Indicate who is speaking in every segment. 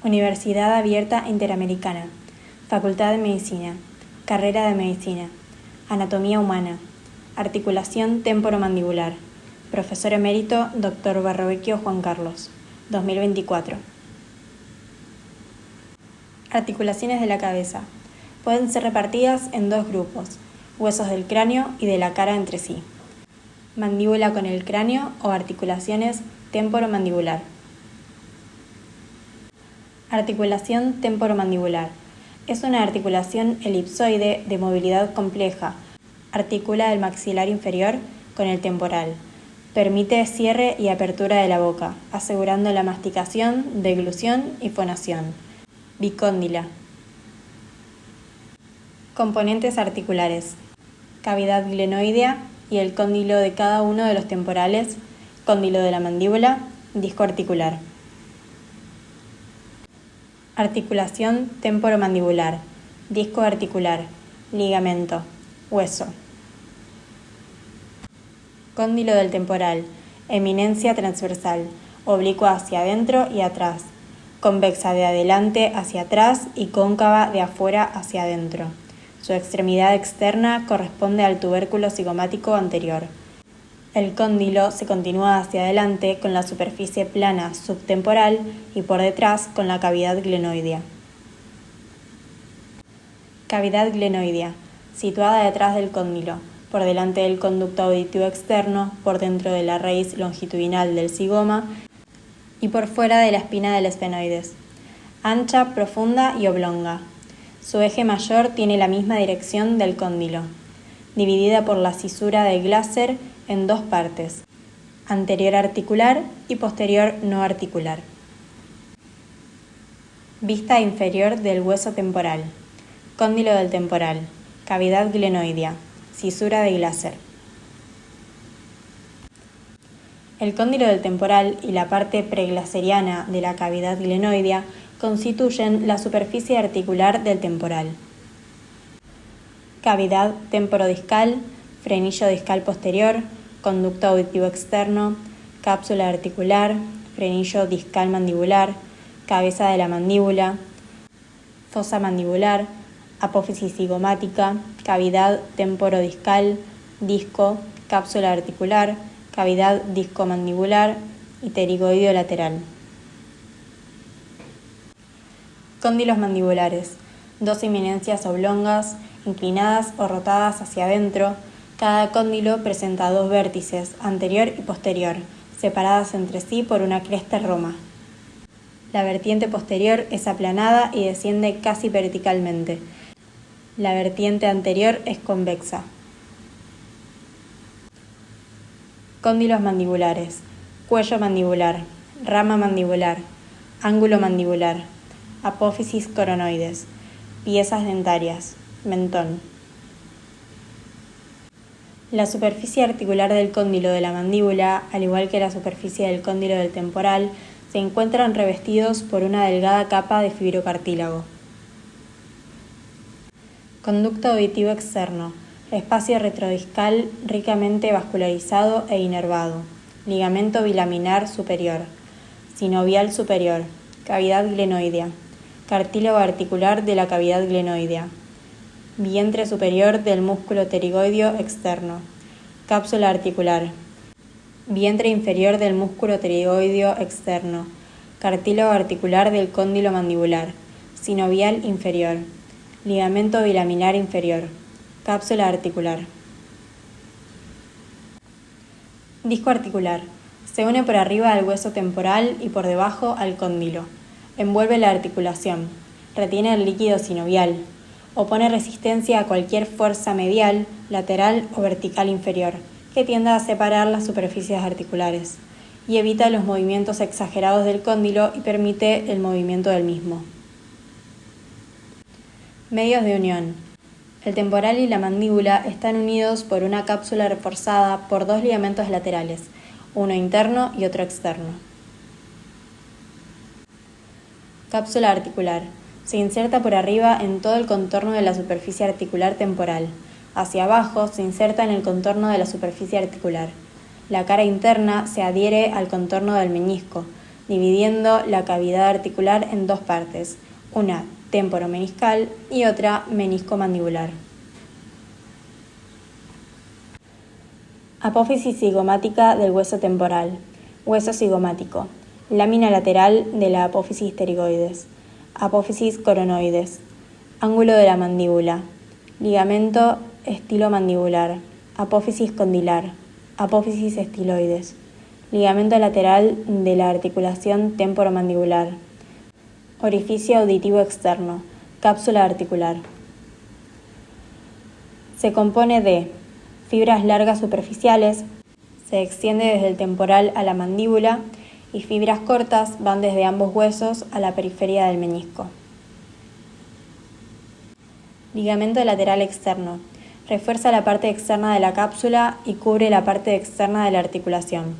Speaker 1: Universidad Abierta Interamericana, Facultad de Medicina, Carrera de Medicina, Anatomía Humana, Articulación temporomandibular, Profesor Emérito Dr. Barrovecchio Juan Carlos, 2024. Articulaciones de la cabeza. Pueden ser repartidas en dos grupos, huesos del cráneo y de la cara entre sí. Mandíbula con el cráneo o articulaciones temporomandibular. Articulación temporomandibular. Es una articulación elipsoide de movilidad compleja. Articula el maxilar inferior con el temporal. Permite cierre y apertura de la boca, asegurando la masticación, deglución y fonación. Bicóndila. Componentes articulares. Cavidad glenoidea y el cóndilo de cada uno de los temporales, cóndilo de la mandíbula, disco articular. Articulación temporomandibular, disco articular, ligamento, hueso. Cóndilo del temporal, eminencia transversal, oblicua hacia adentro y atrás, convexa de adelante hacia atrás y cóncava de afuera hacia adentro. Su extremidad externa corresponde al tubérculo cigomático anterior. El cóndilo se continúa hacia adelante con la superficie plana subtemporal y por detrás con la cavidad glenoidea. Cavidad glenoidea, situada detrás del cóndilo, por delante del conducto auditivo externo, por dentro de la raíz longitudinal del zigoma y por fuera de la espina del esfenoides. Ancha, profunda y oblonga. Su eje mayor tiene la misma dirección del cóndilo, dividida por la cisura de Glaser en dos partes, anterior articular y posterior no articular. Vista inferior del hueso temporal, cóndilo del temporal, cavidad glenoidea, cisura de Glaser. El cóndilo del temporal y la parte preglaseriana de la cavidad glenoidea constituyen la superficie articular del temporal. Cavidad temporodiscal, frenillo discal posterior, conducto auditivo externo, cápsula articular, frenillo discal mandibular, cabeza de la mandíbula, fosa mandibular, apófisis cigomática, cavidad temporodiscal, disco, cápsula articular, cavidad discomandibular y pterigoideo lateral. Cóndilos mandibulares, dos eminencias oblongas, inclinadas o rotadas hacia adentro. Cada cóndilo presenta dos vértices, anterior y posterior, separadas entre sí por una cresta roma. La vertiente posterior es aplanada y desciende casi verticalmente. La vertiente anterior es convexa. Cóndilos mandibulares, cuello mandibular, rama mandibular, ángulo mandibular, apófisis coronoides, piezas dentarias, mentón. La superficie articular del cóndilo de la mandíbula, al igual que la superficie del cóndilo del temporal, se encuentran revestidos por una delgada capa de fibrocartílago. Conducto auditivo externo, espacio retrodiscal ricamente vascularizado e inervado, ligamento bilaminar superior, sinovial superior, cavidad glenoidea, cartílago articular de la cavidad glenoidea, vientre superior del músculo pterigoideo externo, cápsula articular, vientre inferior del músculo pterigoideo externo, cartílago articular del cóndilo mandibular, sinovial inferior, ligamento bilaminar inferior, cápsula articular. Disco articular. Se une por arriba al hueso temporal y por debajo al cóndilo. Envuelve la articulación. Retiene el líquido sinovial. Opone resistencia a cualquier fuerza medial, lateral o vertical inferior que tienda a separar las superficies articulares y evita los movimientos exagerados del cóndilo y permite el movimiento del mismo. Medios de unión. El temporal y la mandíbula están unidos por una cápsula reforzada por dos ligamentos laterales, uno interno y otro externo. Cápsula articular. Se inserta por arriba en todo el contorno de la superficie articular temporal. Hacia abajo se inserta en el contorno de la superficie articular. La cara interna se adhiere al contorno del meñisco, dividiendo la cavidad articular en dos partes, una temporomeniscal y otra meniscomandibular. Apófisis cigomática del hueso temporal. Hueso cigomático. Lámina lateral de la apófisis pterigoides. Apófisis coronoides. Ángulo de la mandíbula. Ligamento estilomandibular. Apófisis condilar. Apófisis estiloides. Ligamento lateral de la articulación temporomandibular. Orificio auditivo externo. Cápsula articular. Se compone de fibras largas superficiales, se extiende desde el temporal a la mandíbula, y fibras cortas van desde ambos huesos a la periferia del meñisco. Ligamento lateral externo. Refuerza la parte externa de la cápsula y cubre la parte externa de la articulación.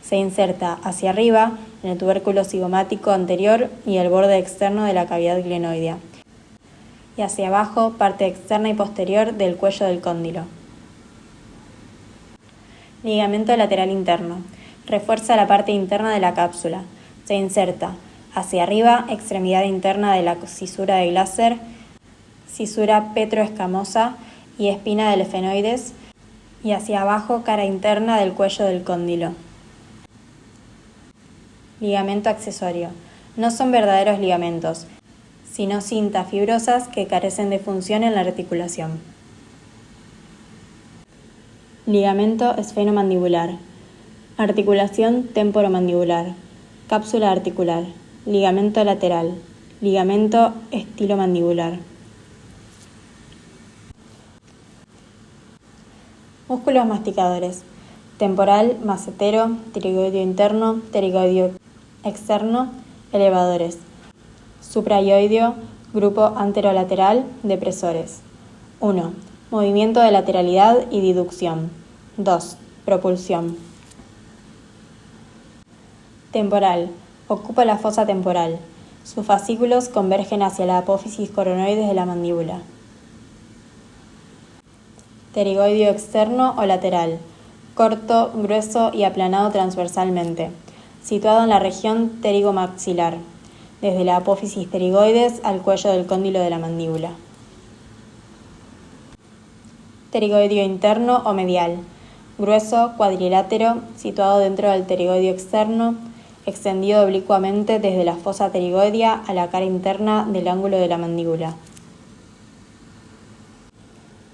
Speaker 1: Se inserta hacia arriba en el tubérculo cigomático anterior y el borde externo de la cavidad glenoidea, y hacia abajo parte externa y posterior del cuello del cóndilo. Ligamento lateral interno. Refuerza la parte interna de la cápsula. Se inserta hacia arriba, extremidad interna de la cisura de Glaser, cisura petroescamosa y espina del efenoides, y hacia abajo, cara interna del cuello del cóndilo. Ligamento accesorio. No son verdaderos ligamentos, sino cintas fibrosas que carecen de función en la articulación. Ligamento esfenomandibular. Articulación temporomandibular. Cápsula articular. Ligamento lateral. Ligamento estilomandibular. Músculos masticadores. Temporal, macetero, pterigoideo interno, pterigoideo externo, elevadores. Suprayoideo, grupo anterolateral, depresores. 1. Movimiento de lateralidad y diducción. 2. Propulsión. Temporal. Ocupa la fosa temporal. Sus fascículos convergen hacia la apófisis coronoides de la mandíbula. Pterigoideo externo o lateral. Corto, grueso y aplanado transversalmente. Situado en la región pterigomaxilar, desde la apófisis pterigoides al cuello del cóndilo de la mandíbula. Pterigoideo interno o medial. Grueso, cuadrilátero, situado dentro del pterigoideo externo, extendido oblicuamente desde la fosa pterigoidea a la cara interna del ángulo de la mandíbula.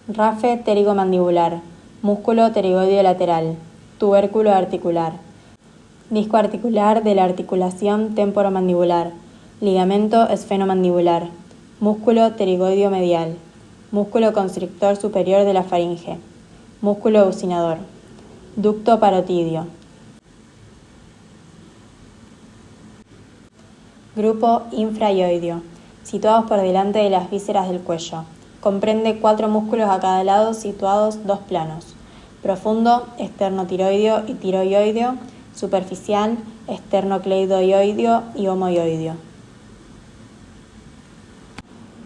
Speaker 1: Rafe pterigomandibular. Músculo pterigoideo lateral. Tubérculo articular. Disco articular de la articulación temporomandibular. Ligamento esfenomandibular. Músculo pterigoideo medial. Músculo constrictor superior de la faringe. Músculo bucinador. Ducto parotidio. Grupo infrayoideo. Situados por delante de las vísceras del cuello. Comprende 4 músculos a cada lado situados 2 planos. Profundo, esternotiroideo y tiroideo. Superficial, esternocleidoioideo y homoioideo.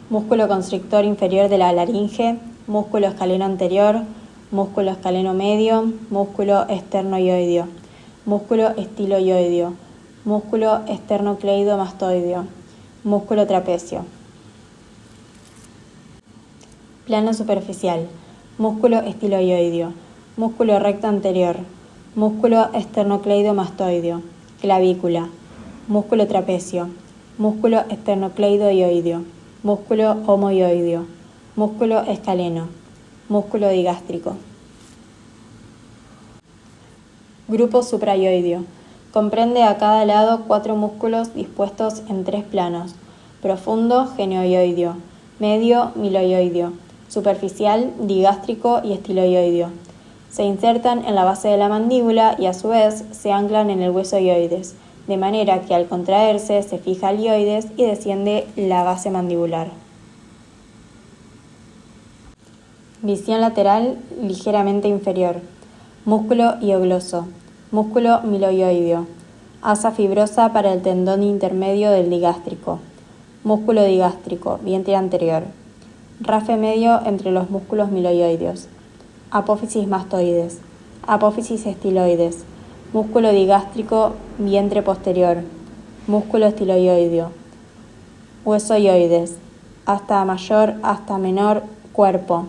Speaker 1: Músculo constrictor inferior de la laringe, músculo escaleno anterior, músculo escaleno medio, músculo esternoioideo, músculo estiloioideo, músculo esternocleidomastoideo, músculo trapecio. Plano superficial, músculo estiloioideo, músculo recto anterior, músculo esternocleidomastoideo, clavícula, músculo trapecio, músculo esternocleidoioideo, músculo homoioideo, músculo escaleno, músculo digástrico. Grupo suprayoideo. Comprende a cada lado 4 músculos dispuestos en 3 planos: profundo, geneoioideo, medio, miloioideo, superficial, digástrico y estiloioideo. Se insertan en la base de la mandíbula y a su vez se anclan en el hueso ioides, de manera que al contraerse se fija el ioides y desciende la base mandibular. Visión lateral ligeramente inferior. Músculo hiogloso. Músculo miloioideo. Asa fibrosa para el tendón intermedio del digástrico. Músculo digástrico, vientre anterior. Rafe medio entre los músculos miloioideos. Apófisis mastoides. Apófisis estiloides. Músculo digástrico, vientre posterior. músculo estiloideo, hueso ioides, hasta mayor, hasta menor, cuerpo,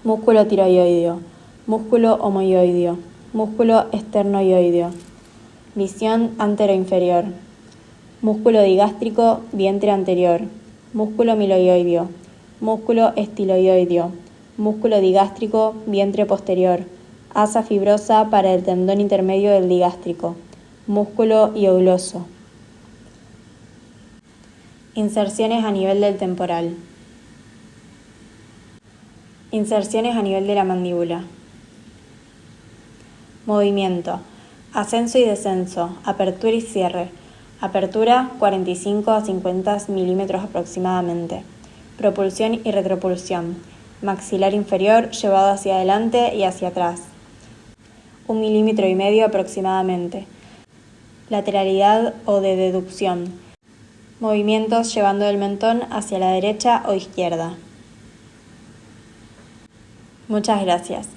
Speaker 1: músculo tiroideo, músculo homoioideo, músculo esternoioideo, visión anteroinferior, músculo digástrico, vientre anterior, músculo miloioideo, músculo estiloideo, músculo digástrico, vientre posterior, asa fibrosa para el tendón intermedio del digástrico, músculo hiogloso. Inserciones a nivel del temporal. Inserciones a nivel de la mandíbula. Movimiento. Ascenso y descenso, apertura y cierre. Apertura 45 a 50 milímetros aproximadamente. Propulsión y retropulsión. Maxilar inferior llevado hacia adelante y hacia atrás. 1,5 milímetros aproximadamente. Lateralidad o de deducción. Movimientos llevando el mentón hacia la derecha o izquierda. Muchas gracias.